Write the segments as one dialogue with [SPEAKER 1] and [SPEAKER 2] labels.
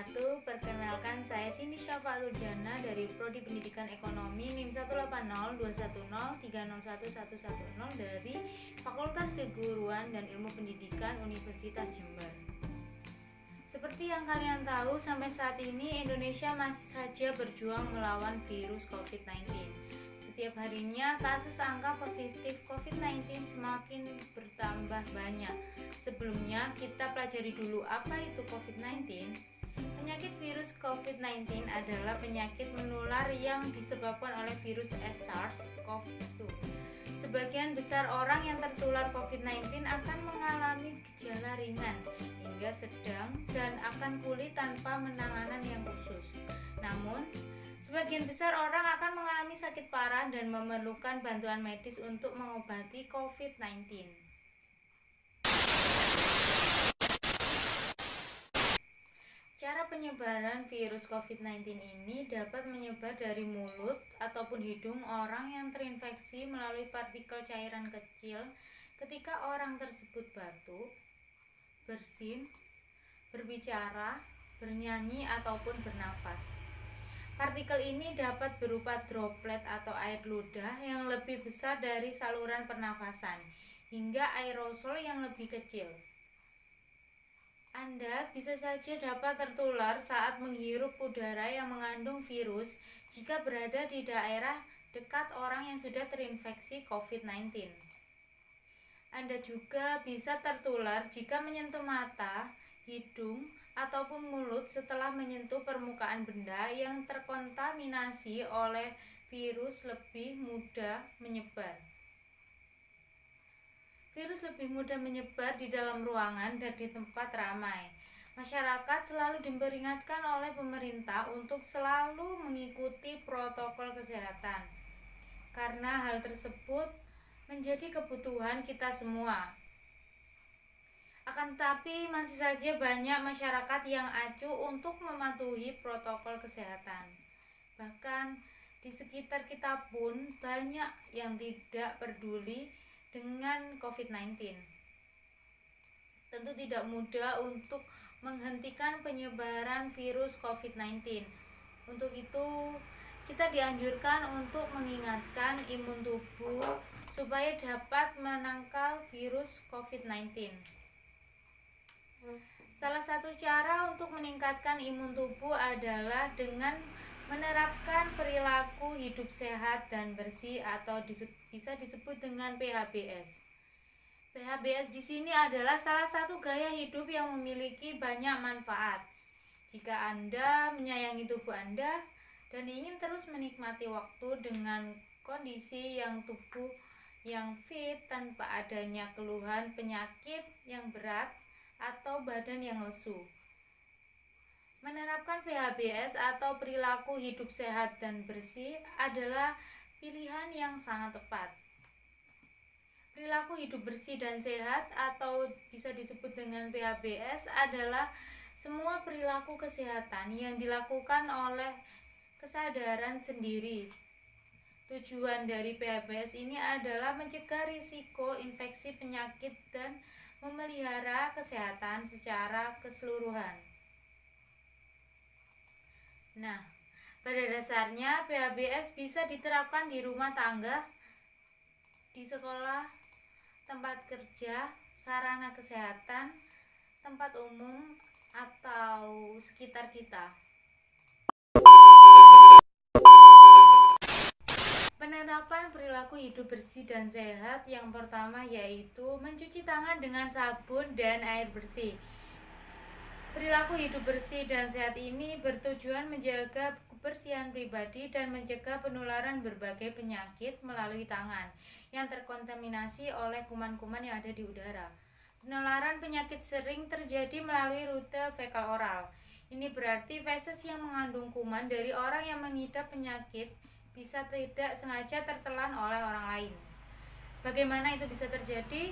[SPEAKER 1] wabarakatuh. Perkenalkan, saya Cindy Syafatul Jana dari Prodi Pendidikan Ekonomi NIM 1802103011110 dari Fakultas Keguruan dan Ilmu Pendidikan Universitas Jember. Seperti yang kalian tahu, sampai saat ini Indonesia masih saja berjuang melawan virus COVID-19. Setiap harinya kasus angka positif COVID-19 semakin bertambah banyak. Sebelumnya kita pelajari dulu apa itu COVID-19. Penyakit virus COVID-19 adalah penyakit menular yang disebabkan oleh virus SARS-CoV-2. Sebagian besar orang yang tertular COVID-19 akan mengalami gejala ringan hingga sedang dan akan pulih tanpa penanganan yang khusus. Namun, sebagian besar orang akan mengalami sakit parah dan memerlukan bantuan medis untuk mengobati COVID-19. Cara penyebaran virus COVID-19 ini dapat menyebar dari mulut ataupun hidung orang yang terinfeksi melalui partikel cairan kecil ketika orang tersebut batuk, bersin, berbicara, bernyanyi, ataupun bernafas. Partikel ini dapat berupa droplet atau air ludah yang lebih besar dari saluran pernafasan, hingga aerosol yang lebih kecil. Anda bisa saja dapat tertular saat menghirup udara yang mengandung virus jika berada di daerah dekat orang yang sudah terinfeksi COVID-19. Anda juga bisa tertular jika menyentuh mata, hidung, ataupun mulut setelah menyentuh permukaan benda yang terkontaminasi oleh virus lebih mudah menyebar. Virus lebih mudah menyebar di dalam ruangan dan di tempat ramai. Masyarakat selalu diperingatkan oleh pemerintah untuk selalu mengikuti protokol kesehatan, karena hal tersebut menjadi kebutuhan kita semua. Akan tetapi masih saja banyak masyarakat yang acuh untuk mematuhi protokol kesehatan. Bahkan di sekitar kita pun banyak yang tidak peduli dengan COVID-19. Tentu tidak mudah untuk menghentikan penyebaran virus COVID-19. Untuk itu, kita dianjurkan untuk mengingatkan imun tubuh supaya dapat menangkal virus COVID-19. Salah satu cara untuk meningkatkan imun tubuh adalah dengan menerapkan perilaku hidup sehat dan bersih atau bisa disebut dengan PHBS. PHBS di sini adalah salah satu gaya hidup yang memiliki banyak manfaat. Jika Anda menyayangi tubuh Anda dan ingin terus menikmati waktu dengan kondisi tubuh yang fit tanpa adanya keluhan penyakit yang berat atau badan yang lesu, menerapkan PHBS atau perilaku hidup sehat dan bersih adalah pilihan yang sangat tepat. Perilaku hidup bersih dan sehat atau bisa disebut dengan PHBS adalah semua perilaku kesehatan yang dilakukan oleh kesadaran sendiri. Tujuan dari PHBS ini adalah mencegah risiko infeksi penyakit dan memelihara kesehatan secara keseluruhan. Nah, pada dasarnya PHBS bisa diterapkan di rumah tangga, di sekolah, tempat kerja, sarana kesehatan, tempat umum, atau sekitar kita. Penerapan perilaku hidup bersih dan sehat yang pertama yaitu mencuci tangan dengan sabun dan air bersih. Perilaku hidup bersih dan sehat ini bertujuan menjaga kebersihan pribadi dan mencegah penularan berbagai penyakit melalui tangan yang terkontaminasi oleh kuman-kuman yang ada di udara. Penularan penyakit sering terjadi melalui rute fekal oral. Ini berarti feses yang mengandung kuman dari orang yang mengidap penyakit bisa tidak sengaja tertelan oleh orang lain. Bagaimana itu bisa terjadi?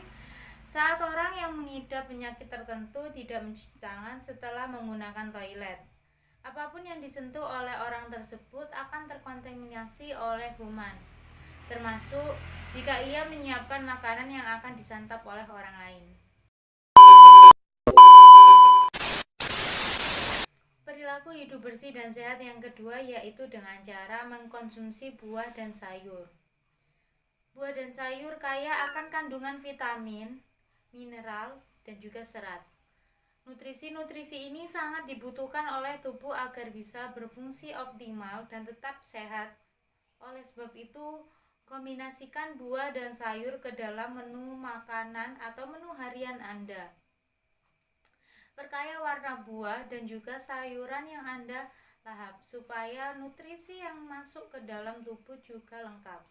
[SPEAKER 1] Saat orang yang mengidap penyakit tertentu tidak mencuci tangan setelah menggunakan toilet, apapun yang disentuh oleh orang tersebut akan terkontaminasi oleh kuman, termasuk jika ia menyiapkan makanan yang akan disantap oleh orang lain. Perilaku hidup bersih dan sehat yang kedua yaitu dengan cara mengkonsumsi buah dan sayur. Buah dan sayur kaya akan kandungan vitamin, mineral, dan juga serat. Nutrisi-nutrisi ini sangat dibutuhkan oleh tubuh agar bisa berfungsi optimal dan tetap sehat. Oleh sebab itu, kombinasikan buah dan sayur ke dalam menu makanan atau menu harian Anda. Perkaya warna buah dan juga sayuran yang Anda lahap supaya nutrisi yang masuk ke dalam tubuh juga lengkap.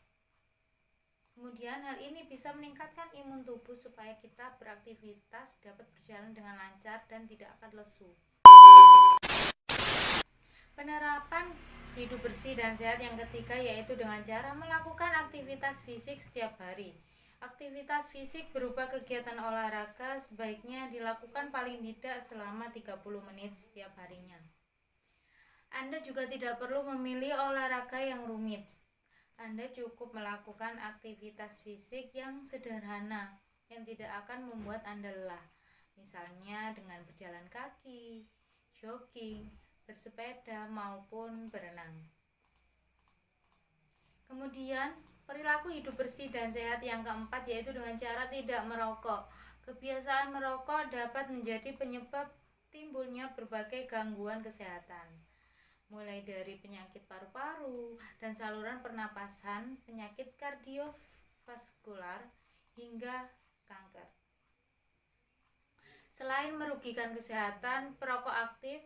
[SPEAKER 1] Kemudian hal ini bisa meningkatkan imun tubuh supaya kita beraktivitas dapat berjalan dengan lancar dan tidak akan lesu. Penerapan hidup bersih dan sehat yang ketiga yaitu dengan cara melakukan aktivitas fisik setiap hari. Aktivitas fisik berupa kegiatan olahraga sebaiknya dilakukan paling tidak selama 30 menit setiap harinya. Anda juga tidak perlu memilih olahraga yang rumit. Anda cukup melakukan aktivitas fisik yang sederhana yang tidak akan membuat Anda lelah. Misalnya dengan berjalan kaki, jogging, bersepeda maupun berenang. Kemudian, perilaku hidup bersih dan sehat yang keempat yaitu dengan cara tidak merokok. Kebiasaan merokok dapat menjadi penyebab timbulnya berbagai gangguan kesehatan, mulai dari penyakit paru-paru dan saluran pernapasan, penyakit kardiovaskular, hingga kanker. Selain merugikan kesehatan, perokok aktif,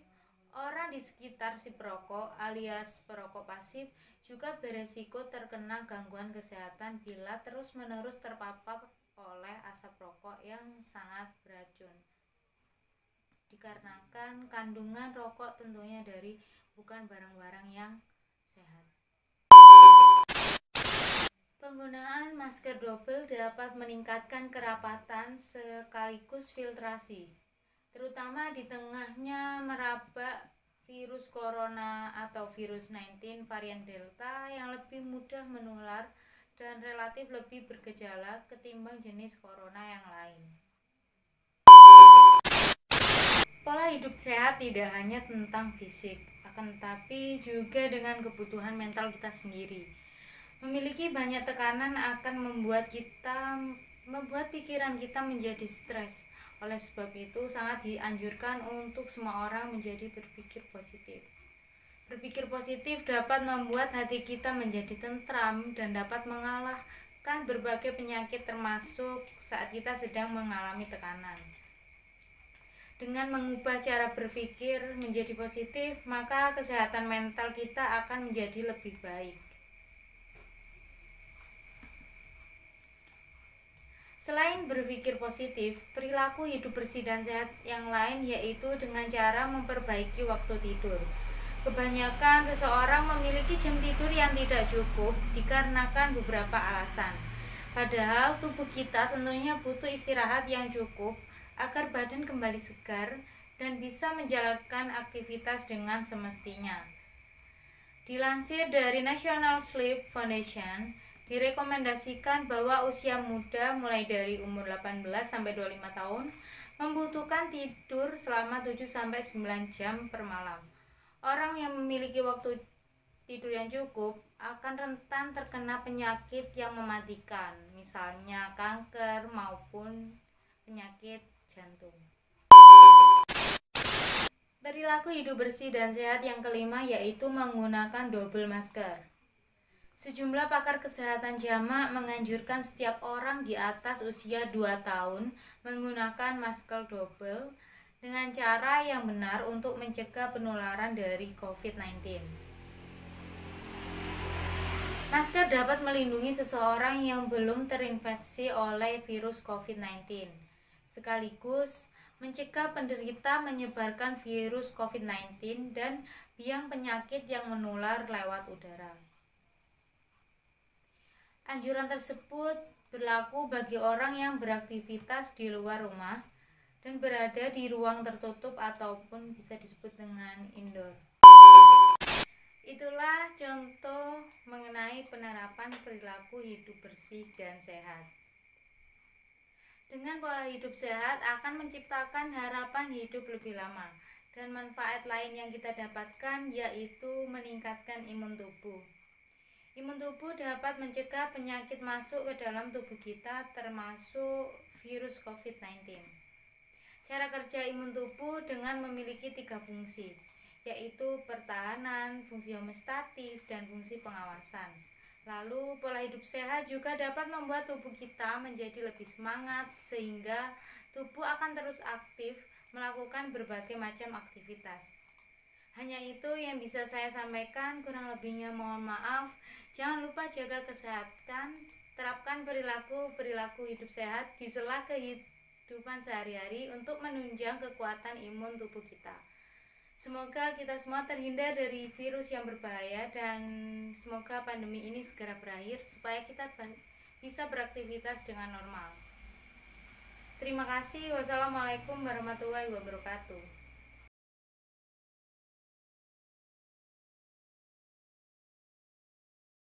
[SPEAKER 1] orang di sekitar si perokok alias perokok pasif juga beresiko terkena gangguan kesehatan bila terus-menerus terpapar oleh asap rokok yang sangat beracun. Dikarenakan kandungan rokok tentunya dari bukan barang-barang yang sehat. Penggunaan masker double dapat meningkatkan kerapatan sekaligus filtrasi, terutama di tengahnya merabak virus corona atau virus 19 varian Delta yang lebih mudah menular dan relatif lebih bergejala ketimbang jenis corona yang lain. Pola hidup sehat tidak hanya tentang fisik, akan tetapi juga dengan kebutuhan mental kita sendiri. Memiliki banyak tekanan akan membuat pikiran kita menjadi stres. Oleh sebab itu, sangat dianjurkan untuk semua orang menjadi berpikir positif. Berpikir positif dapat membuat hati kita menjadi tentram dan dapat mengalahkan berbagai penyakit termasuk saat kita sedang mengalami tekanan. Dengan mengubah cara berpikir menjadi positif, maka kesehatan mental kita akan menjadi lebih baik. Selain berpikir positif, perilaku hidup bersih dan sehat yang lain yaitu dengan cara memperbaiki waktu tidur. Kebanyakan seseorang memiliki jam tidur yang tidak cukup dikarenakan beberapa alasan. Padahal tubuh kita tentunya butuh istirahat yang cukup agar badan kembali segar dan bisa menjalankan aktivitas dengan semestinya. Dilansir dari National Sleep Foundation, direkomendasikan bahwa usia muda mulai dari umur 18 sampai 25 tahun membutuhkan tidur selama 7 sampai 9 jam per malam. Orang yang memiliki waktu tidur yang cukup akan rentan terkena penyakit yang mematikan, misalnya kanker maupun penyakit jantung. Perilaku hidup bersih dan sehat yang kelima yaitu menggunakan double masker. Sejumlah pakar kesehatan jamak menganjurkan setiap orang di atas usia 2 tahun menggunakan masker double dengan cara yang benar untuk mencegah penularan dari COVID-19. Masker dapat melindungi seseorang yang belum terinfeksi oleh virus COVID-19, sekaligus mencegah penderita menyebarkan virus COVID-19 dan biang penyakit yang menular lewat udara. Anjuran tersebut berlaku bagi orang yang beraktivitas di luar rumah dan berada di ruang tertutup ataupun bisa disebut dengan indoor. Itulah contoh mengenai penerapan perilaku hidup bersih dan sehat. Dengan pola hidup sehat akan menciptakan harapan hidup lebih lama. Dan manfaat lain yang kita dapatkan yaitu meningkatkan imun tubuh. Imun tubuh dapat mencegah penyakit masuk ke dalam tubuh kita, termasuk virus COVID-19. Cara kerja imun tubuh dengan memiliki 3 fungsi, yaitu pertahanan, fungsi homeostatis, dan fungsi pengawasan. Lalu pola hidup sehat juga dapat membuat tubuh kita menjadi lebih semangat, sehingga tubuh akan terus aktif melakukan berbagai macam aktivitas. Hanya itu yang bisa saya sampaikan, kurang lebihnya mohon maaf. Jangan lupa jaga kesehatan, terapkan perilaku hidup sehat di sela kehidupan sehari-hari untuk menunjang kekuatan imun tubuh kita. Semoga kita semua terhindar dari virus yang berbahaya, dan semoga pandemi ini segera berakhir supaya kita bisa beraktivitas dengan normal. Terima kasih. Wassalamualaikum warahmatullahi wabarakatuh.